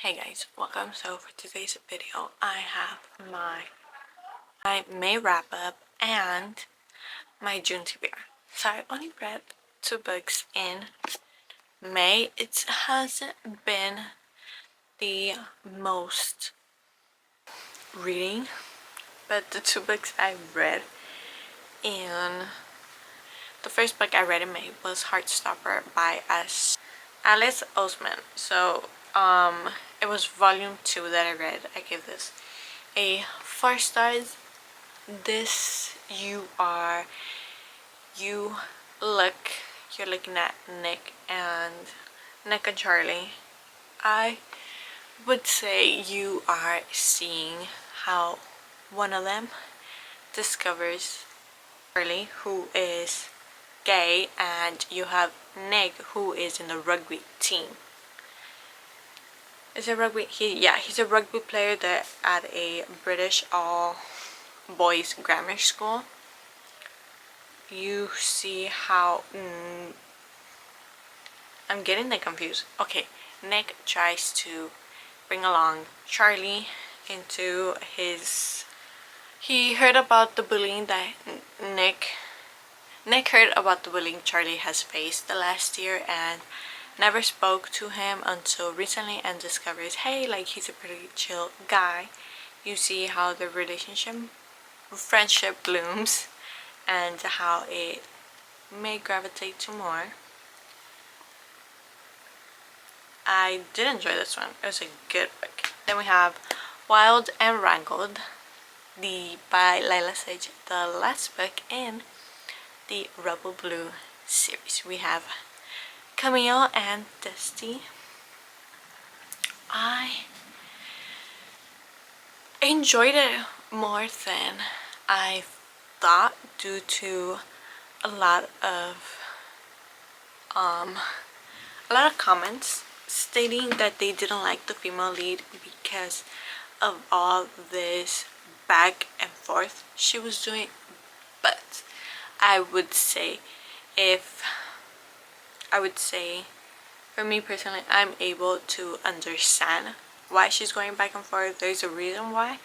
Hey guys, welcome. So for today's video I have my May wrap up and my June TBR. So I only read 2 books in May. It hasn't been the most reading, but the 2 books I read in the first book I read in May was Heartstopper by Alice Oseman. So it was volume 2 that I read. I gave this a 4 stars. This you're looking at Nick and Charlie. I would say you are seeing how one of them discovers Charlie, who is gay, and you have Nick, who is in the rugby team. He's a rugby player that at a British all boys grammar school. You see how I'm getting that confused. Okay, Nick tries to bring along Charlie into his. He heard about the bullying that Nick heard about the bullying Charlie has faced the last year and never spoke to him until recently, and discovers, hey, like, he's a pretty chill guy. You see how the friendship blooms and how it may gravitate to more. I did enjoy this one. It was a good book. Then we have Wild and Wrangled by Lila Sage, the last book in the Rebel Blue series. We have Camille and Dusty. I enjoyed it more than I thought, due to a lot of comments stating that they didn't like the female lead because of all this back and forth she was doing. But I would say for me personally, I'm able to understand why she's going back and forth. There's a reason why,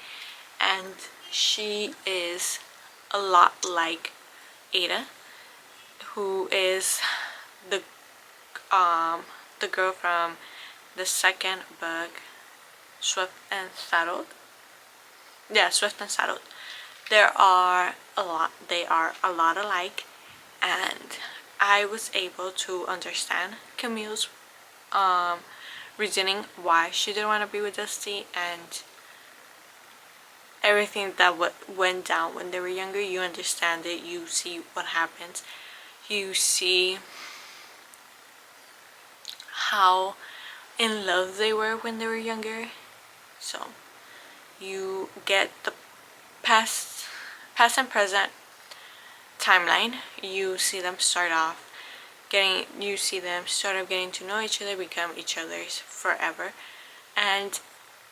and she is a lot like Ada, who is the girl from the second book, Swift and Saddled. Yeah, Swift and Saddled. They are a lot alike, and I was able to understand Camille's reasoning why she didn't want to be with Dusty, and everything that went down when they were younger. You understand it. You see what happens. You see how in love they were when they were younger. So you get the past and present timeline. You see them start getting to know each other, become each other's forever, and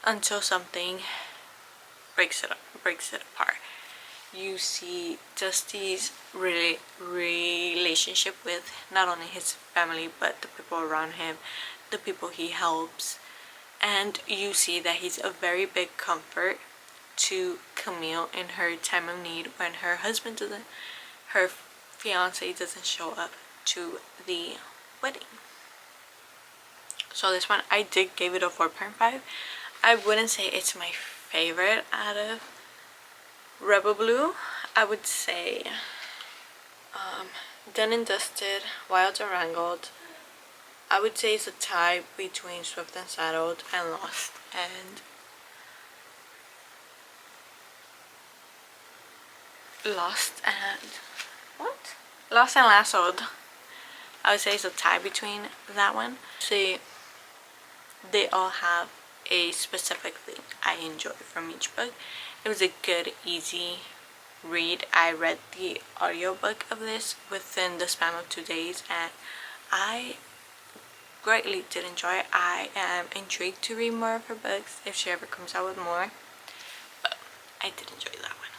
until something breaks it apart. You see Dusty's relationship with not only his family but the people around him, the people he helps, and you see that he's a very big comfort to Camille in her time of need when her fiance doesn't show up to the wedding. So this one, I did give it a 4.5. I wouldn't say it's my favorite out of Rebel Blue. I would say Done and Dusted, Wild and Wrangled. I would say it's a tie between Swift and Saddled and Lost and Lassoed. I would say it's a tie between that one. See, they all have a specific thing I enjoyed from each book. It was a good, easy read. I read the audiobook of this within the span of 2 days, and I greatly did enjoy it. I am intrigued to read more of her books if she ever comes out with more, but I did enjoy that one.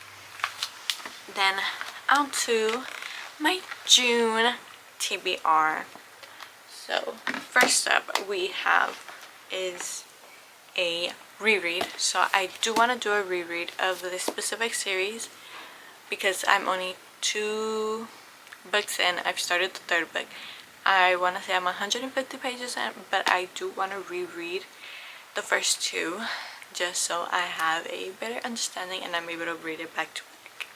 Then on to my June TBR. So first up we have is a reread. So I do want to do a reread of this specific series because I'm only 2 books in. I've started the 3rd book. I want to say I'm 150 pages in, but I do want to reread the first 2 just so I have a better understanding and I'm able to read it back to back.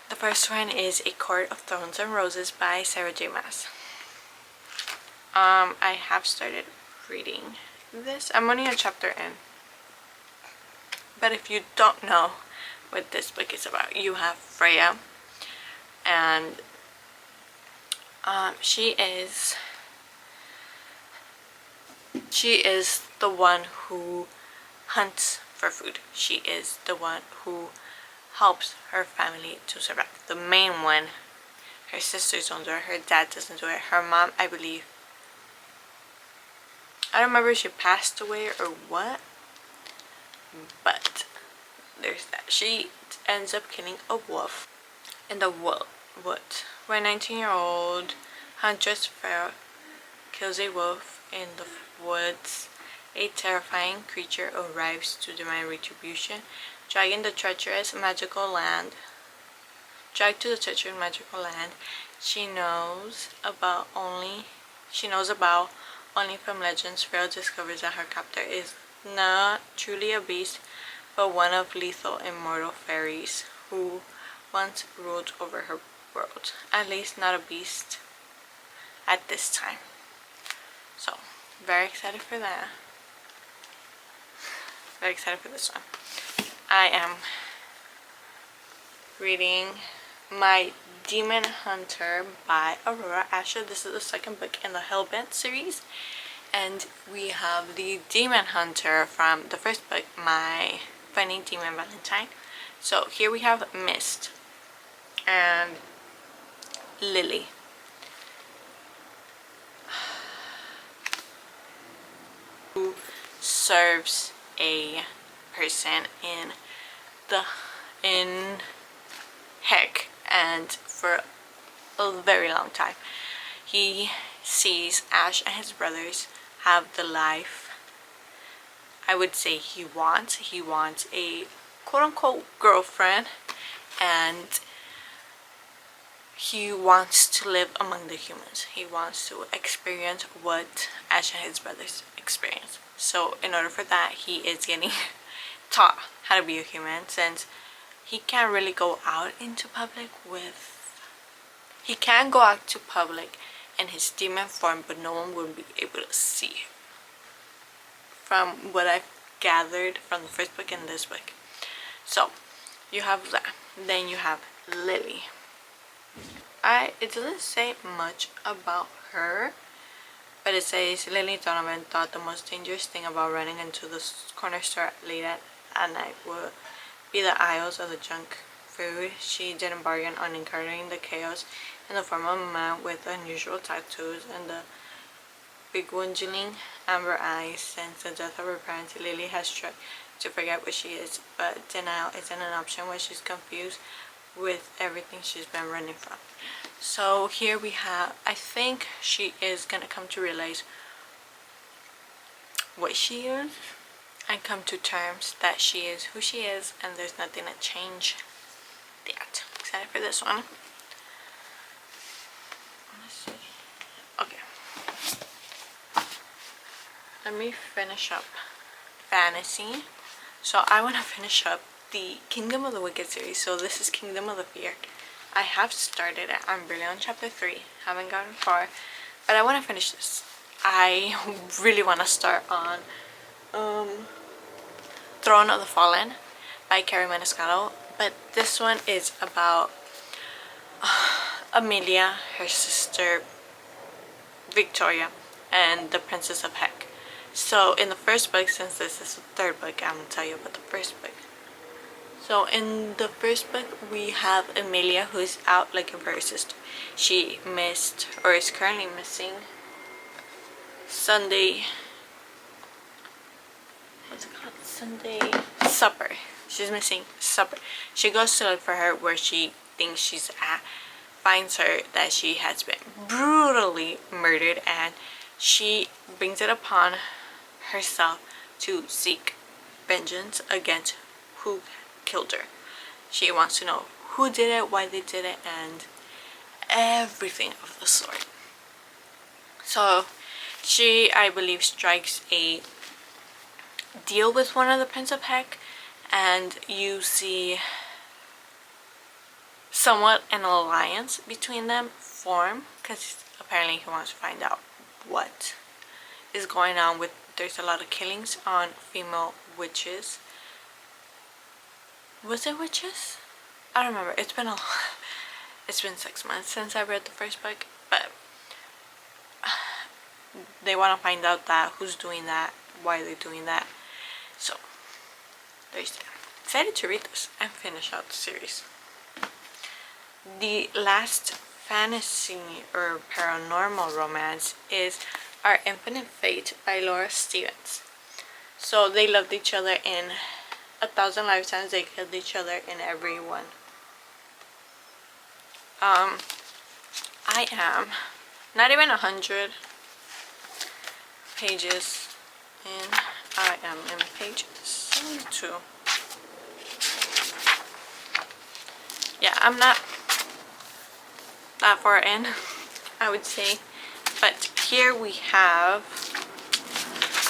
The first one is A Court of Thorns and Roses by Sarah J. Maas. I have started reading this. I'm only a chapter in. But if you don't know what this book is about, you have Freya, and she is the one who hunts for food. She is the one who helps her family to survive. The main one. Her sisters don't do it. Her dad doesn't do it. Her mom, I believe, I don't remember if she passed away or what, but there's that. She ends up killing a wolf in the wood. When 19-year-old Huntress Freya kills a wolf in the woods, a terrifying creature arrives to demand retribution, dragged to the treacherous magical land she knows about only from legends. Freya discovers that her captor is not truly a beast, but one of lethal immortal fairies who once ruled over her world. At least not a beast at this time. So, very excited for that. Very excited for this one. I am reading My Demon Hunter by Aurora Asher. This is the 2nd book in the Hellbent series. And we have the Demon Hunter from the 1st book, My Funny Demon Valentine. So here we have Mist and Lily. Who serves a person in Heck, and for a very long time he sees Ash and his brothers have the life I would say he wants a quote-unquote girlfriend, and he wants to live among the humans. He wants to experience what Ash and his brothers experience. So in order for that, he is getting taught how to be a human, since he can't really go out into public he can go out to public in his demon form, but no one will be able to see him. From what I've gathered from the 1st book and this book. So you have that. Then you have Lily. It doesn't say much about her, but it says Lily Donovan thought the most dangerous thing about running into the corner store late at night would be the aisles of the junk food. She didn't bargain on encountering the chaos in the form of a man with unusual tattoos and the beguiling amber eyes. Since the death of her parents, Lily has tried to forget what she is, but denial isn't an option when she's confused with everything she's been running from. So here we have, I think she is gonna come to realize what she is and come to terms that she is who she is, and there's nothing to change that. Excited for this one. Let's see. Okay. Let me finish up fantasy. So I want to finish up the Kingdom of the Wicked series. So this is Kingdom of the Fear. I have started it. I'm really on chapter 3. Haven't gotten far, but I want to finish this. I really want to start on Throne of the Fallen by Carrie Maniscalco, but this one is about Amelia, her sister Victoria, and the Princess of Heck. So in the 1st book, since this is the 3rd book, I'm going to tell you about the 1st book. So in the 1st book, we have Amelia, who is out looking for her sister. She missed, or is currently missing, Sunday supper. She's missing supper. She goes to look for her where she thinks she's at, finds her that she has been brutally murdered, and she brings it upon herself to seek vengeance against who killed her. She wants to know who did it, why they did it, and everything of the sort. So she, I believe, strikes a deal with one of the Prince of Heck, and you see somewhat an alliance between them form, because apparently he wants to find out what is going on with, there's a lot of killings on female witches. Was it witches? I don't remember. It's been 6 months since I read the first book, but they want to find out that who's doing that, why they're doing that. So there's that. Excited to read this and finish out the series. The last fantasy or paranormal romance is Our Infinite Fate by Laura Stevens. So they loved each other in 1,000 lifetimes. They killed each other in every one. I am not even 100 pages in. I am in page 72. Yeah, I'm not that far in, I would say. But here we have,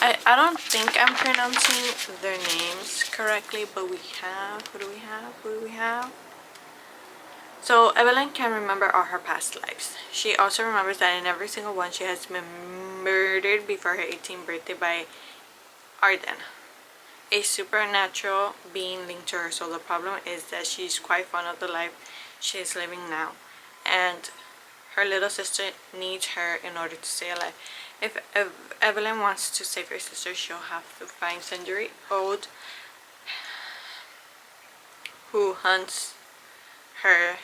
I don't think I'm pronouncing their names correctly, but we have, who do we have? So Evelyn can remember all her past lives. She also remembers that in every single one she has been murdered before her 18th birthday by Arden, a supernatural being linked to her. So the problem is that she's quite fond of the life she is living now, and her little sister needs her in order to stay alive. If Evelyn wants to save her sister, she'll have to find Century Old, who hunts her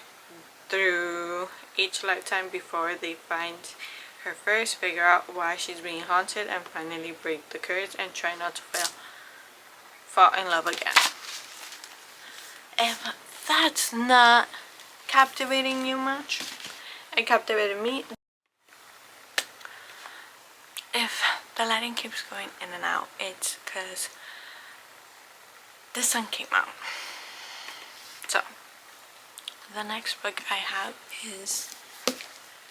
through each lifetime before they find her first, figure out why she's being haunted, and finally break the curse and try not to fall in love again. If that's not captivating you much, it captivated me. If the lighting keeps going in and out, it's because the sun came out. So the next book I have is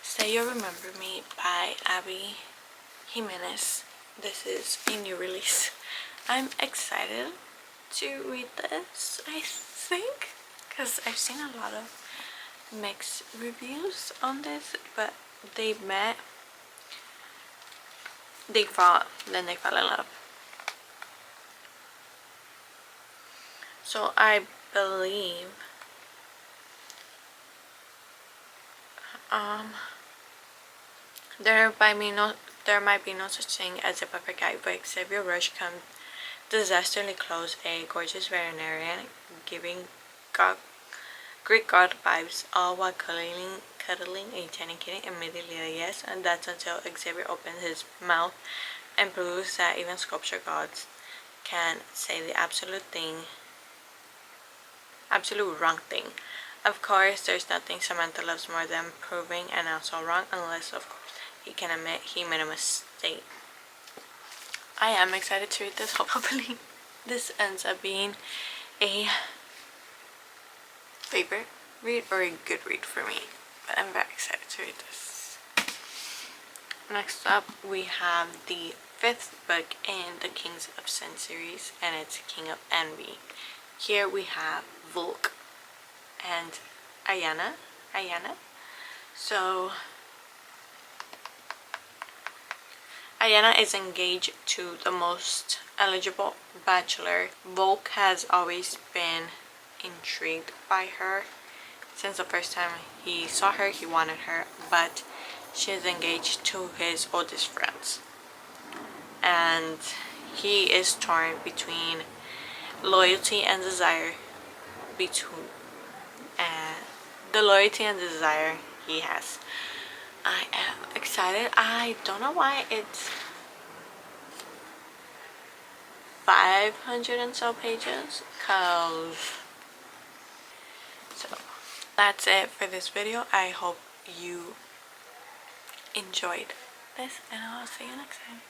Say You'll Remember Me by Abby Jimenez. This is a new release. I'm excited to read this, I think, because I've seen a lot of mixed reviews on this, but they met, they fought, then they fell in love. So I believe there might be no such thing as a perfect guide, but Xavier Rush comes disastrously close, a gorgeous veterinarian giving Greek god vibes, all while cuddling a tiny kitten. Immediately a yes, and that's until Xavier opens his mouth and proves that even sculpture gods can say the absolute wrong thing. Of course, there's nothing Samantha loves more than proving an answer wrong, unless of course he can admit he made a mistake. I am excited to read this. Hopefully this ends up being a favorite read or a good read for me, but I'm very excited to read this. Next up we have the 5th book in the Kings of Sin series, and it's King of Envy. Here we have Volk and Ayana. So Ayana is engaged to the most eligible bachelor. Volk has always been intrigued by her. Since the first time he saw her, he wanted her, but she is engaged to his oldest friends. And he is torn between loyalty and desire, the loyalty and desire he has. I am excited. I don't know why it's 500 and so pages, cause so that's it for this video. I hope you enjoyed this, and I'll see you next time.